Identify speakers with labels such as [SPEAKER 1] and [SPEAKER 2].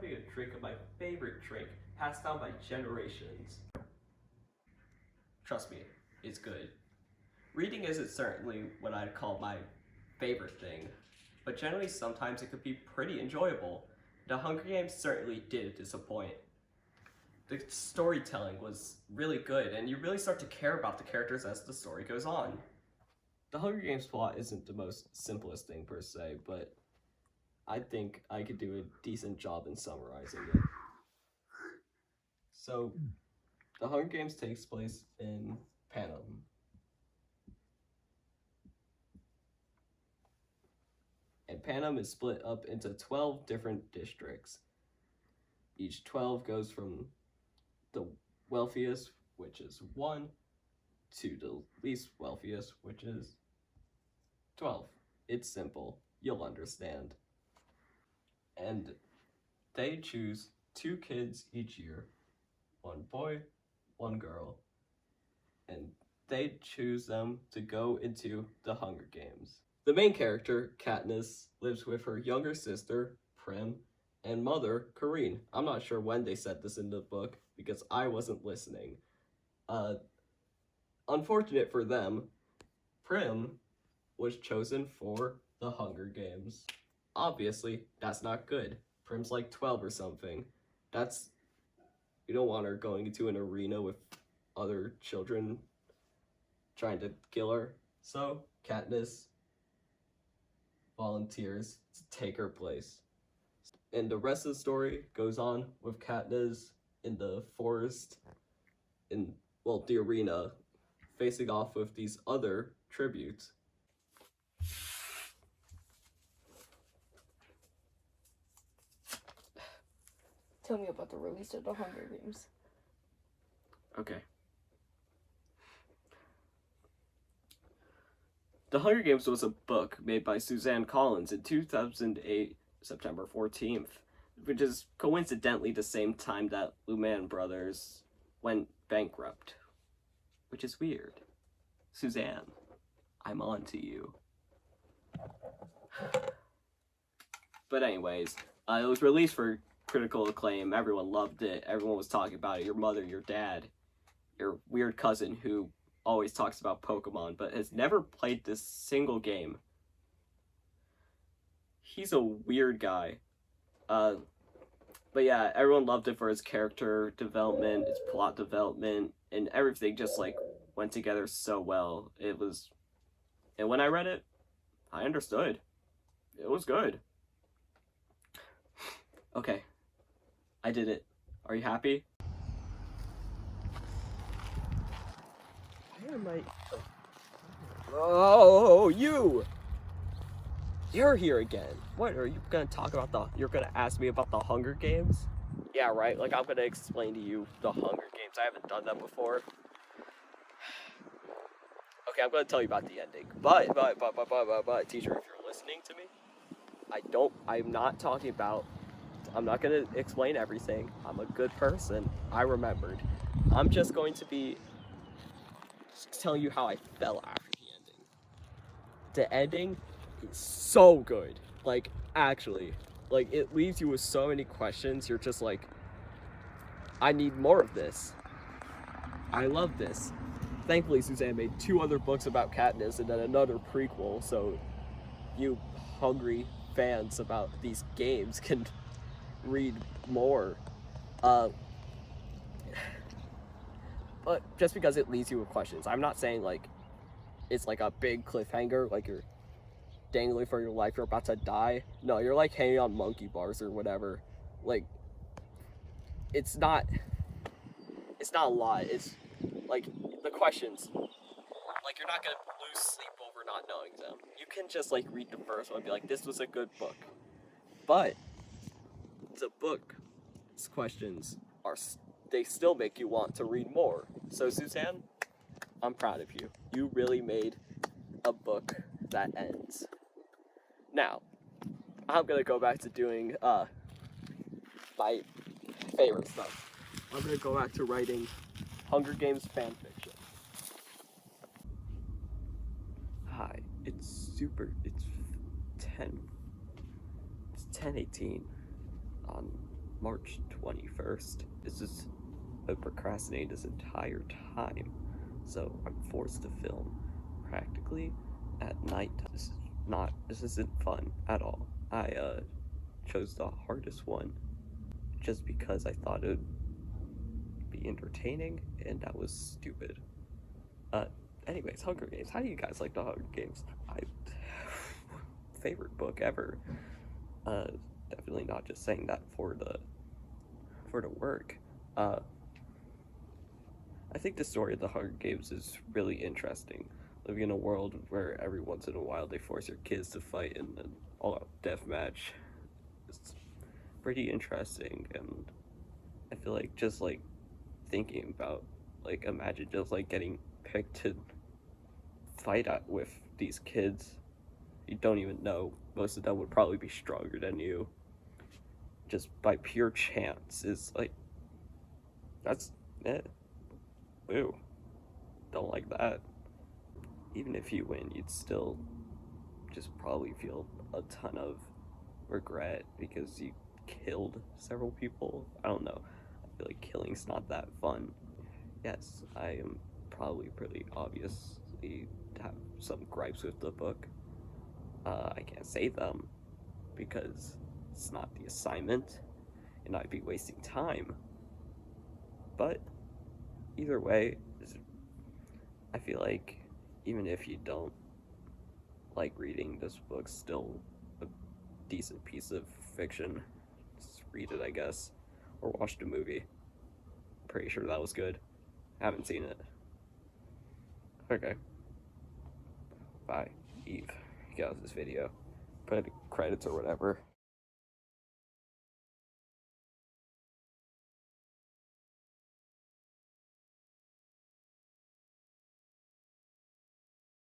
[SPEAKER 1] having a drink of my favorite drink, passed down by generations. Trust me, it's good. Reading isn't certainly what I'd call my favorite thing, but generally sometimes it could be pretty enjoyable. The Hunger Games certainly did disappoint. The storytelling was really good, and you really start to care about the characters as the story goes on. The Hunger Games plot isn't the most simplest thing per se, but I think I could do a decent job in summarizing it. So, the Hunger Games takes place in Panem. And Panem is split up into 12 different districts. Each 12 goes from the wealthiest, which is 1, to the least wealthiest, which is 12. It's simple. You'll understand. And they choose 2 kids each year, 1 boy, 1 girl, and they choose them to go into the Hunger Games. The main character, Katniss, lives with her younger sister, Prim, and mother, Corinne. I'm not sure when they said this in the book because I wasn't listening. Unfortunate for them, Prim was chosen for the Hunger Games. Obviously, that's not good. Prim's like 12 or something. You don't want her going into an arena with other children trying to kill her. So, Katniss volunteers to take her place. And the rest of the story goes on with Katniss in the forest, the arena, facing off with these other tributes.
[SPEAKER 2] Tell me about the release of the Hunger Games.
[SPEAKER 1] Okay. The Hunger Games was a book made by Suzanne Collins in 2008, September 14th, which is coincidentally the same time that Luhrmann Brothers went bankrupt. Which is weird. Suzanne, I'm on to you. But anyways, it was released for critical acclaim. Everyone loved it. Everyone was talking about it. Your mother, your dad, your weird cousin who always talks about Pokemon but has never played this single game. He's a weird guy. But yeah, everyone loved it for his character development, its plot development, and everything just like went together so well. And when I read it, I understood. It was good. Okay. I did it. Are you happy? Where am I? Oh, you! You're here again. What, are you gonna talk about you're gonna ask me about the Hunger Games? Yeah, right, like I'm gonna explain to you the Hunger Games. I haven't done that before. Okay, I'm gonna tell you about the ending. But, teacher, if you're listening to me, I'm not gonna explain everything. I'm a good person. I remembered. I'm just going to be telling you how I felt after the ending. The ending is so good. Like, actually. Like, it leaves you with so many questions. You're just like, I need more of this. I love this. Thankfully, Suzanne made 2 other books about Katniss and then another prequel, so you hungry fans about these games can read more. But just because it leaves you with questions, I'm not saying like it's like a big cliffhanger, like you're dangling for your life, you're about to die. No, you're like hanging on monkey bars or whatever. Like, it's not a lot. It's like the questions. Like, you're not gonna lose sleep over not knowing them. You can just like read the first one and be like, this was a good book. But the book's questions they still make you want to read more. So Suzanne, I'm proud of you. You really made a book that ends. Now, I'm gonna go back to doing my favorite stuff. I'm gonna go back to writing Hunger Games fanfiction. Hi, it's 10:18 on March 21st. This is I've procrastinated this entire time, so I'm forced to film practically at night. This isn't fun at all. I chose the hardest one just because I thought it would be entertaining, and that was stupid. Anyways, Hunger Games. How do you guys like the Hunger Games? Favorite book ever. Definitely not just saying that for the work. I think the story of the Hunger Games is really interesting. Living in a world where every once in a while they force your kids to fight in an all-out death match. It's pretty interesting, and I feel like just like thinking about like imagine just like getting picked to fight with these kids you don't even know. Most of them would probably be stronger than you just by pure chance. Is like that's Ew. Don't like that. Even if you win, you'd still just probably feel a ton of regret because you killed several people. I don't know. I feel like killing's not that fun. Yes, I am probably pretty obviously have some gripes with the book. I can't say them because it's not the assignment and I'd be wasting time. But either way, I feel like even if you don't like reading, this book's still a decent piece of fiction. Just read it, I guess, or watch the movie. Pretty sure that was good. Haven't seen it. Okay. Bye, Eve. Get out of this video. Put credits or whatever.